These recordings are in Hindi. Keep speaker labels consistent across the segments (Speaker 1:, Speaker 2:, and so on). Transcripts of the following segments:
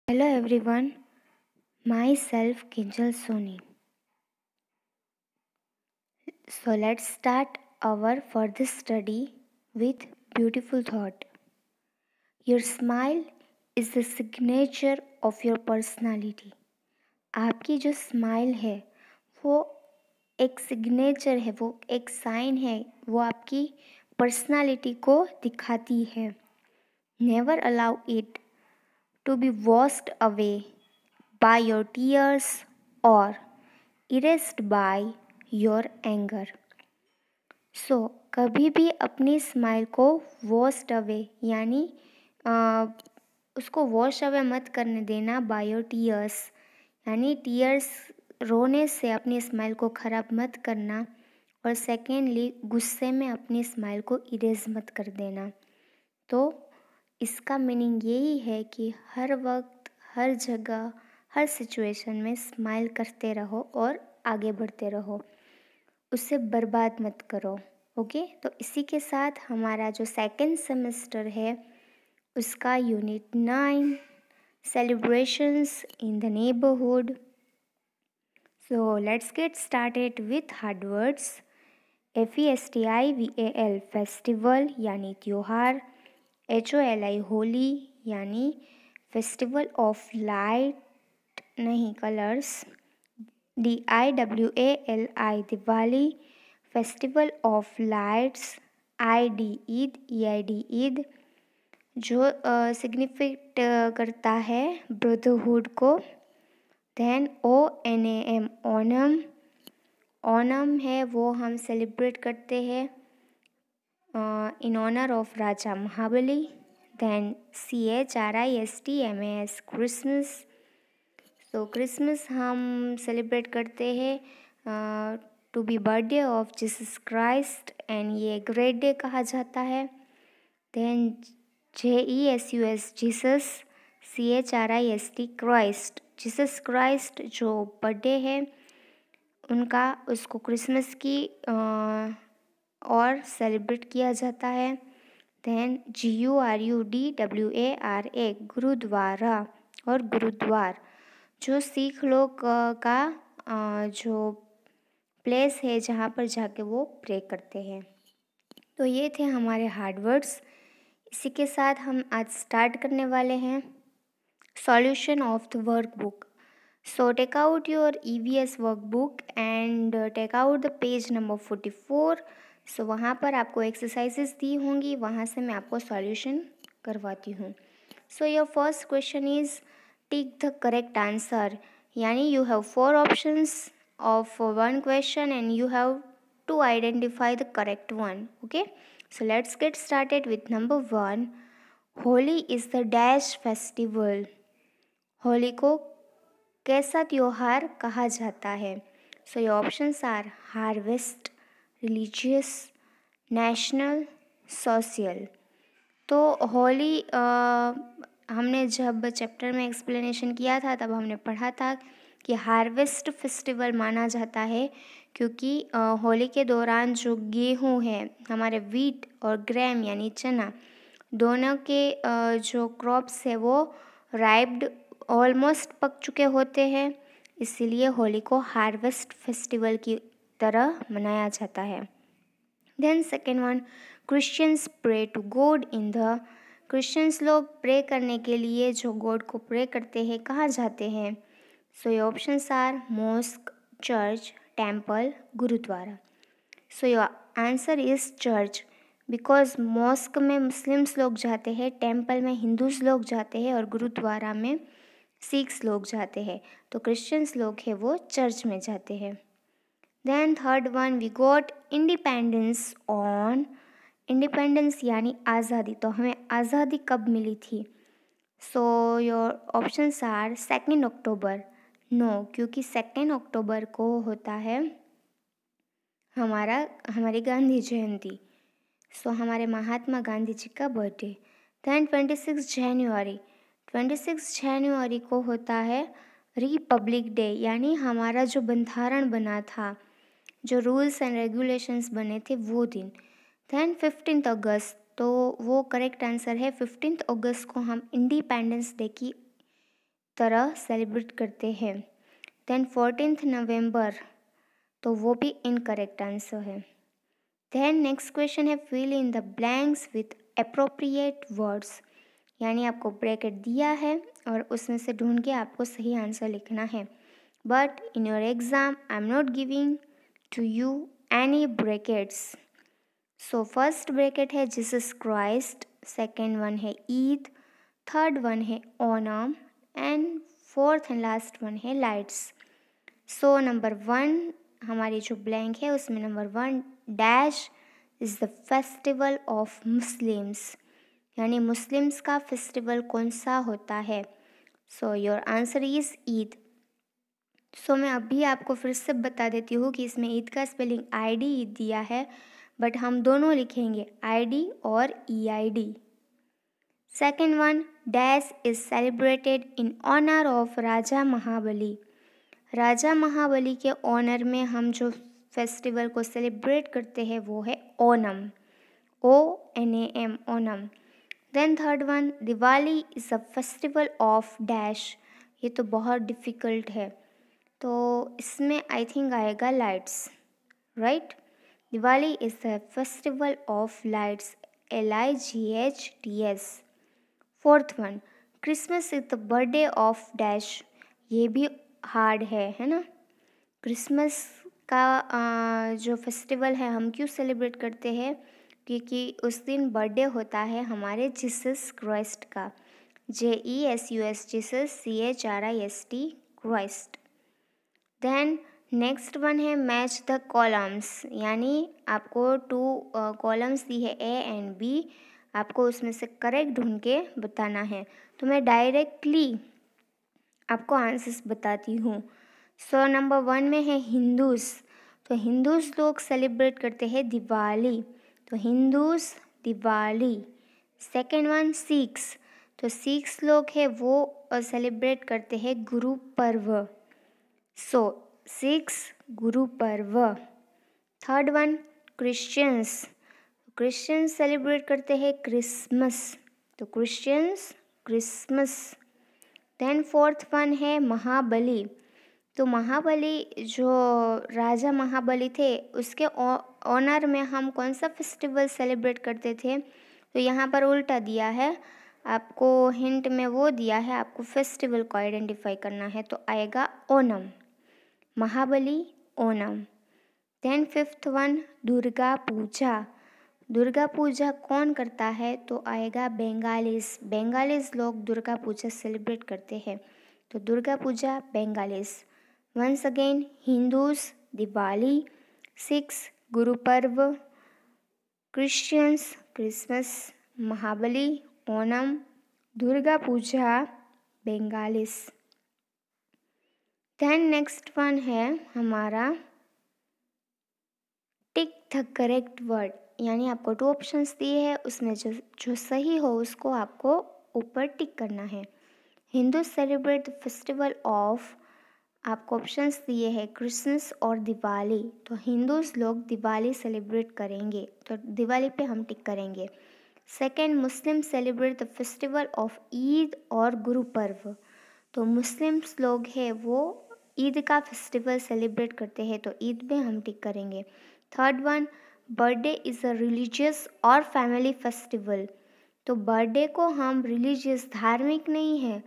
Speaker 1: Hello everyone, myself Kinjal Soni. So let's start our further study with beautiful thought. Your smile is the signature of your personality. आपकी जो स्माइल है वो एक सिग्नेचर है, वो एक साइन है, वो आपकी पर्सनालिटी को दिखाती है. Never allow it to be washed away by your tears or erased by your anger. So कभी भी अपनी स्माइल को वॉश्ड अवे यानी उसको वॉश अवे मत करने देना बाय योर टीयर्स, यानी टीयर्स रोने से अपनी स्माइल को ख़राब मत करना. और सेकेंडली गुस्से में अपनी स्माइल को इरेज मत कर देना. तो इसका मीनिंग यही है कि हर वक्त, हर जगह, हर सिचुएशन में स्माइल करते रहो और आगे बढ़ते रहो, उससे बर्बाद मत करो. ओके, तो इसी के साथ हमारा जो सेकेंड सेमेस्टर है उसका unit 9 celebrations in the neighbourhood. So let's get started with hard words. FESTIVAL festival यानी त्योहार. HOLI होली यानी फेस्टिवल ऑफ लाइट नहीं colours. DIWALI Diwali festival of lights. ID Eid EID Eid जो सिग्निफिकेट करता है ब्रदरहुड को. Then ONAM Onam. ओनम है वो हम सेलिब्रेट करते हैं इन honour of Raja Mahabali. Then CHRISTMAS Christmas. तो क्रिसमस हम सेलिब्रेट करते हैं to be birthday of Jesus Christ and ये ग्रेट डे कहा जाता है. Then JESUS Jesus. CHRIST Christ. Jesus Christ जो बर्थडे है उनका, उसको क्रिसमस की और सेलिब्रेट किया जाता है. देन GURUDWARA गुरुद्वारा और गुरुद्वार जो सिख लोग का जो प्लेस है जहाँ पर जाके वो प्रे करते हैं. तो ये थे हमारे हार्ड वर्ड्स. इसी के साथ हम आज स्टार्ट करने वाले हैं solution of the workbook. So take out your EVS workbook and take out the page number 44. So वहाँ पर आपको एक्सरसाइजेस दी होंगी, वहाँ से मैं आपको सॉल्यूशन करवाती हूँ. So your first question is tick the correct answer, यानी you have 4 options of 1 question and you have to identify the correct one. Okay, so let's get started with number 1. Holi is the dash festival. Holi को कैसा त्योहार कहा जाता है? So your options are harvest, religious, national, social. तो होली हमने जब चैप्टर में एक्सप्लेनेशन किया था तब हमने पढ़ा था कि हार्वेस्ट फेस्टिवल माना जाता है क्योंकि होली के दौरान जो गेहूँ है, हमारे वीट और ग्रैम यानी चना, दोनों के जो क्रॉप्स है वो राइप्ड ऑलमोस्ट पक चुके होते हैं, इसीलिए होली को हार्वेस्ट फेस्टिवल की तरह मनाया जाता है. Then second one, Christians pray to God in the. Christians लोग प्रे करने के लिए जो गॉड को प्रे करते हैं कहाँ जाते हैं? So your options are mosque, church, temple, gurdwara. So your answer is church, because mosque में मुस्लिम्स लोग जाते हैं, टेम्पल में हिंदूज लोग जाते हैं और गुरुद्वारा में सिख्स लोग जाते हैं. तो क्रिश्चियंस लोग हैं वो चर्च में जाते हैं. Then third one, we got independence on. Independence यानी आज़ादी. तो हमें आज़ादी कब मिली थी? So your options are 2 October. No, क्योंकि 2 अक्टूबर को होता है हमारी गांधी जयंती. सो हमारे महात्मा गांधी जी का बर्थडे. देन 26 जनवरी. 26 जनवरी को होता है रिपब्लिक डे, यानी हमारा जो बंधारण बना था, जो रूल्स एंड रेगुलेशंस बने थे वो दिन. देन 15 अगस्त. तो वो करेक्ट आंसर है. 15 अगस्त को हम इंडिपेंडेंस डे की तरह सेलिब्रेट करते हैं। देन 14 नवंबर, तो वो भी इनकरेक्ट आंसर है। देन नेक्स्ट क्वेश्चन है fill in the blanks with appropriate words, यानी आपको ब्रैकेट दिया है और उसमें से ढूंढ के आपको सही आंसर लिखना है। But in your exam I am not giving to you any brackets. So first bracket है जीसस क्राइस्ट, सेकेंड वन है ईद, थर्ड वन है Onam and fourth and last one है लाइट्स। सो नंबर 1 हमारी जो ब्लैंक है उसमें number 1 dash is the festival of Muslims, यानी मुस्लिम्स का फेस्टिवल कौन सा होता है। So your answer is Eid. सो मैं अभी आपको फिर से बता देती हूँ कि इसमें ईद का स्पेलिंग ID ईद दिया है, बट हम दोनों लिखेंगे ID और EID। Second one dash is celebrated in honour of Raja Mahabali. Raja Mahabali के ऑनर में हम जो फेस्टिवल को सेलिब्रेट करते हैं वो है Onam, ONAM, Onam. Then third one Diwali is a festival of dash, ये तो बहुत डिफ़िकल्ट है, तो इसमें आई थिंक आएगा lights, right. Diwali is the festival of lights, LIGHTS। Fourth one Christmas is the birthday of dash, ये भी हार्ड है ना। क्रिसमस का जो फेस्टिवल है हम क्यों सेलिब्रेट करते हैं, क्योंकि उस दिन बर्थडे होता है हमारे जीसस क्राइस्ट का, JESUS Jesus, CHRIST Christ. Then next one है मैच द कॉलम्स, यानी आपको 2 कॉलम्स दी है A एंड B, आपको उसमें से करेक्ट ढूंढ के बताना है। तो मैं डायरेक्टली आपको आंसर्स बताती हूँ। सो नंबर 1 में है हिंदूस, तो हिंदूस लोग सेलिब्रेट करते हैं दिवाली, तो Hindus Diwali. Second one Sikhs, तो सिख्स लोग हैं वो सेलिब्रेट करते हैं गुरु पर्व, सो six Guru Parv. Third one Christians, Christians celebrate करते हैं क्रिसमस, तो Christians Christmas. Then fourth one है महाबली, तो महाबली जो राजा महाबली थे उसके ऑनर में हम कौन सा फेस्टिवल सेलिब्रेट करते थे, तो यहाँ पर उल्टा दिया है, आपको हिंट में वो दिया है, आपको फेस्टिवल को आइडेंटिफाई करना है, तो आएगा Onam, Mahabali Onam. Then fifth one Durga Puja, Durga Puja कौन करता है, तो आएगा बेंगालीज, बेंगालीज लोग दुर्गा पूजा सेलिब्रेट करते हैं, तो Durga Puja Bengalis. Once again Hindus Diwali, Sikhs Guru Parv, Christians Christmas, Mahabali Onam, Durga Puja Bengalis. Then next one है हमारा टिक द करेक्ट वर्ड, यानी आपको 2 ऑप्शंस दिए हैं, उसमें जो सही हो उसको आपको ऊपर टिक करना है। Hindu celebrate the festival of, आपको ऑप्शंस दिए हैं क्रिसमस और दिवाली, तो हिंदूज लोग दिवाली सेलिब्रेट करेंगे, तो दिवाली पे हम टिक करेंगे। Second Muslim celebrate the festival of Eid और गुरु पर्व, तो मुस्लिम्स लोग हैं वो ईद का फेस्टिवल सेलिब्रेट करते हैं, तो ईद में हम टिक करेंगे। Third one birthday is a religious और फैमिली फेस्टिवल, तो बर्थडे को हम रिलीजियस धार्मिक नहीं है,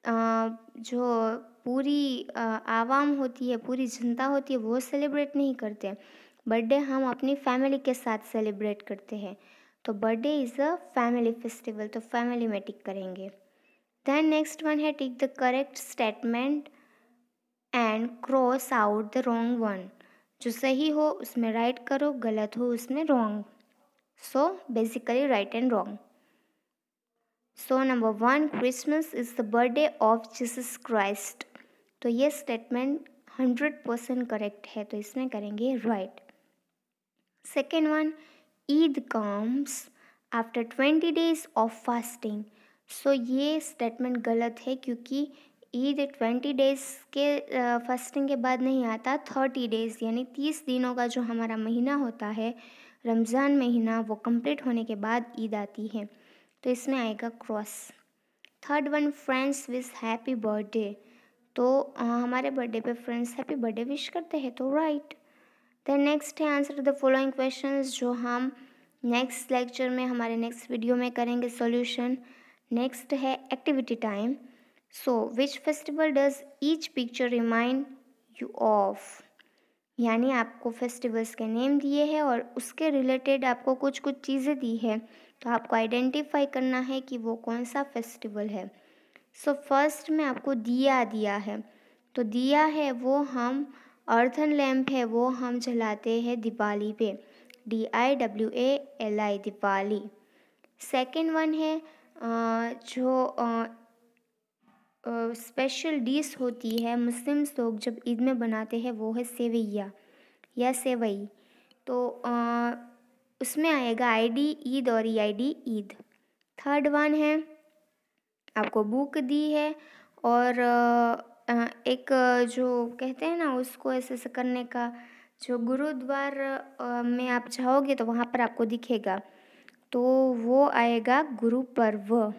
Speaker 1: जो पूरी आवाम होती है, पूरी जनता होती है वो सेलिब्रेट नहीं करते, बर्थडे हम अपनी फैमिली के साथ सेलिब्रेट करते हैं, तो birthday is a family festival, तो फैमिली में टिक करेंगे। देन नेक्स्ट वन है टिक the correct statement and cross out the wrong one, जो सही हो उसमें राइट करो, गलत हो उसमें wrong, so basically right and wrong. So number 1 Christmas is the birthday of Jesus Christ, तो ये स्टेटमेंट 100% करेक्ट है, तो इसमें करेंगे right. Second one Eid comes after 20 days of fasting, सो ये स्टेटमेंट गलत है, क्योंकि ईद 20 days के फास्टिंग के बाद नहीं आता, 30 days यानी 30 दिनों का जो हमारा महीना होता है रमज़ान महीना, वो कंप्लीट होने के बाद ईद आती है, तो इसमें आएगा cross. Third one, friends wish happy birthday. तो हमारे बर्थडे पे फ्रेंड्स हैप्पी बर्थडे विश करते हैं, तो राइट। देन नेक्स्ट है आंसर द फॉलोइंग क्वेश्चंस, जो हम नेक्स्ट लेक्चर में, हमारे नेक्स्ट वीडियो में करेंगे सॉल्यूशन। नेक्स्ट है activity time. So which festival does each picture remind you of, यानी आपको फेस्टिवल्स के नेम दिए हैं और उसके रिलेटेड आपको कुछ कुछ चीज़ें दी है, तो आपको आइडेंटिफाई करना है कि वो कौन सा फेस्टिवल है। सो फर्स्ट में आपको दिया दिया है, तो दिया है वो हम अर्थन लैम्प है वो हम जलाते हैं दिवाली पे, DIWALI दिवाली। सेकेंड वन है जो स्पेशल डिश होती है मुस्लिम्स लोग जब ईद में बनाते हैं, वो है सेवैया या सेवई। तो उसमें आएगा ID ईद और EID ईद। थर्ड वन है आपको बुक दी है और एक जो कहते हैं ना उसको ऐसे ऐसे करने का, जो गुरुद्वार में आप जाओगे तो वहाँ पर आपको दिखेगा, तो वो आएगा गुरु पर्व।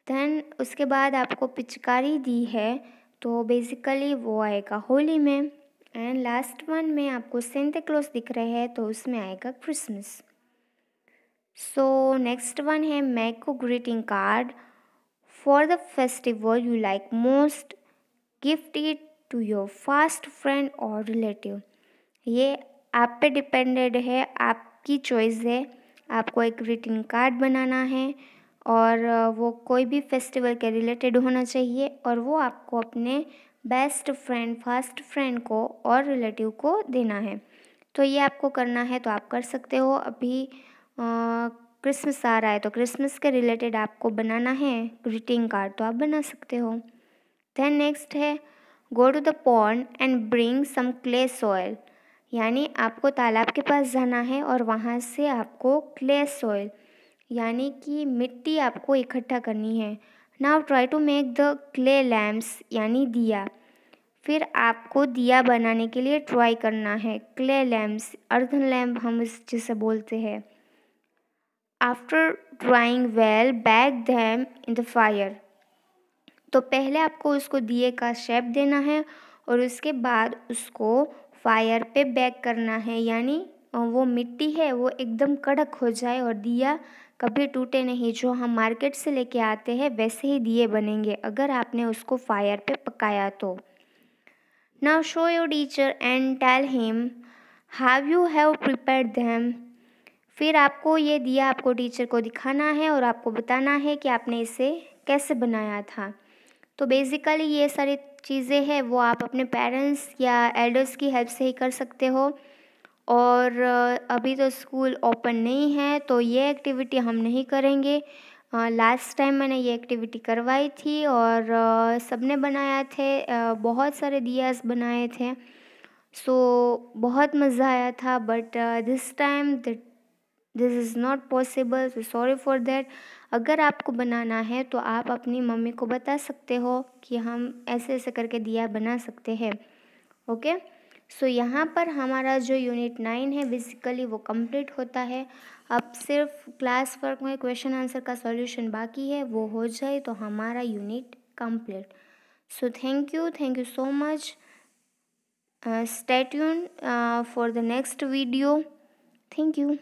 Speaker 1: देन उसके बाद आपको पिचकारी दी है, तो बेसिकली वो आएगा होली में। एंड लास्ट वन में आपको सेंटा क्लॉज दिख रहे हैं, तो उसमें आएगा क्रिसमस। सो नेक्स्ट वन है make a greeting card for the festival you like most, gift it to your fast friend और रिलेटिव। ये आप पे डिपेंडेड है, आपकी चॉइस है। आपको एक ग्रीटिंग कार्ड बनाना है और वो कोई भी फेस्टिवल के रिलेटेड होना चाहिए और वो आपको अपने बेस्ट फ्रेंड, फास्ट फ्रेंड को और रिलेटिव को देना है। तो ये आपको करना है, तो आप कर सकते हो। अभी क्रिसमस आ रहा है, तो क्रिसमस के रिलेटेड आपको बनाना है ग्रीटिंग कार्ड, तो आप बना सकते हो। देन नेक्स्ट है go to the pond and bring some clay soil, यानी आपको तालाब के पास जाना है और वहाँ से आपको क्ले सॉइल यानी कि मिट्टी आपको इकट्ठा करनी है। Now try to make the clay lamps यानी दिया। फिर आपको दिया बनाने के लिए ट्राई करना है। क्ले लैम्प्स, अर्थन लैम्प हम इस जिसे बोलते हैं। After drawing well back them in the fire, तो पहले आपको उसको दिए का शेप देना है और उसके बाद उसको फायर पे बेक करना है, यानी वो मिट्टी है वो एकदम कड़क हो जाए और दिया कभी टूटे नहीं। जो हम मार्केट से लेके आते हैं वैसे ही दिए बनेंगे अगर आपने उसको फायर पे पकाया तो। Now show your teacher and tell him how you have prepared them. फिर आपको ये दिया आपको टीचर को दिखाना है और आपको बताना है कि आपने इसे कैसे बनाया था। तो बेसिकली ये सारी चीज़ें हैं वो आप अपने पेरेंट्स या एल्डर्स की हेल्प से ही कर सकते हो। और अभी तो स्कूल ओपन नहीं है, तो ये एक्टिविटी हम नहीं करेंगे। लास्ट टाइम मैंने ये एक्टिविटी करवाई थी और सबने बनाया थे, बहुत सारे दियास बनाए थे। सो बहुत मज़ा आया था, but this time this is not possible, so sorry for that. अगर आपको बनाना है तो आप अपनी मम्मी को बता सकते हो कि हम ऐसे ऐसे करके दिया बना सकते हैं। ओके, सो यहाँ पर हमारा जो यूनिट 9 है बेसिकली वो कंप्लीट होता है। अब सिर्फ क्लास वर्क में क्वेश्चन आंसर का सॉल्यूशन बाकी है, वो हो जाए तो हमारा unit complete. So thank you so much. Stay tuned for the next video. Thank you.